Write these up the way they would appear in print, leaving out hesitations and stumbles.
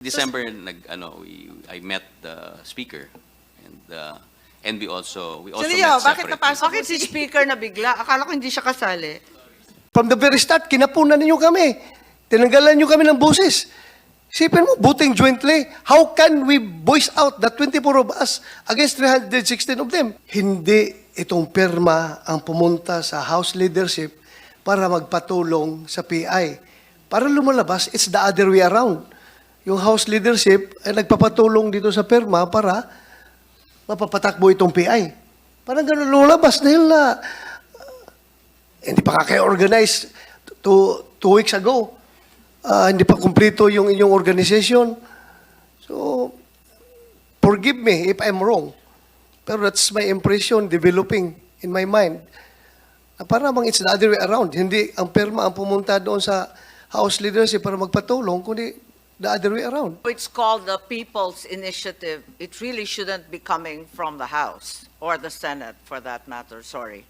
December I met the speaker and we also met bakit separately. napasok bakit si speaker na bigla? Akala ko hindi siya kasali. From the very start, kinapunan ninyo kami. Tinanggalan nyo kami ng boses. Isipin mo, voting jointly, how can we voice out the 24 of us against 316 of them? Hindi itong pirma ang pumunta sa House leadership para magpatulong sa PI. Para lumalabas, it's the other way around. Yung House leadership ay nagpapatulong dito sa pirma para mapapatakbo itong PI. Parang ganun lumalabas dahil hindi pa kayo organize 2 weeks ago. Hindi pa kumpleto yung inyong organization. So, forgive me if I'm wrong. Pero that's my impression developing in my mind. Para bang it's the other way around. Hindi ang pirma ang pumunta doon sa House leadership para magpatulong, kundi the other way around. It's called the People's Initiative. It really shouldn't be coming from the House or the Senate for that matter. Sorry.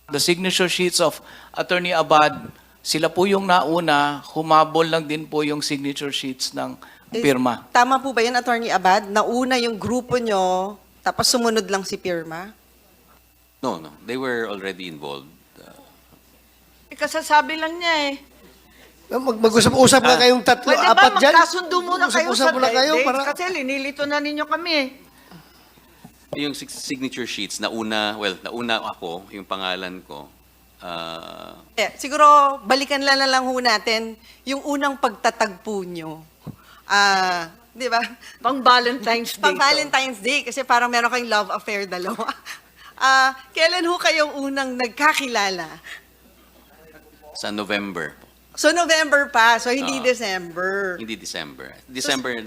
The signature sheets of Attorney Abad, sila po yung nauna, humabol lang din po yung signature sheets ng pirma. Tama po ba yan, Attorney Abad? Nauna yung grupo nyo, tapos sumunod lang si pirma? No, they were already involved. Kasasabi lang niya eh. Mag-usap-usap na kayong tatlo, Pwede ba apat dyan? magkasundo muna kayo Mag-usap sa muna kayo dates? para... Kasi linilito na ninyo kami eh. Yung signature sheets, nauna ako, yung pangalan ko. Siguro, balikan lang ho natin yung unang pagtatagpo nyo. Di ba? Pang Valentine's Day. Pang Valentine's Day, kasi parang meron kayong love affair dalawa. Kailan ho kayong unang nagkakilala? Sa November. So, November pa, so hindi December. Hindi December. December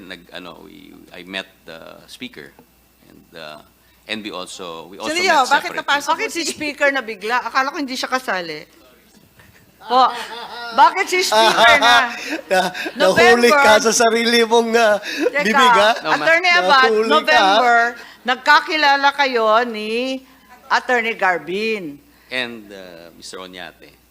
I met the speaker and we also met bakit separately. napasok bakit si speaker na bigla? Akala ko hindi siya kasali. Po, bakit si speaker na? Nahuli November. ka sa sarili mong Teka, bibig, ha? Attorney Abad, Nahuli ka. November, nagkakilala kayo ni Attorney Garbin. And Mr. Oñate.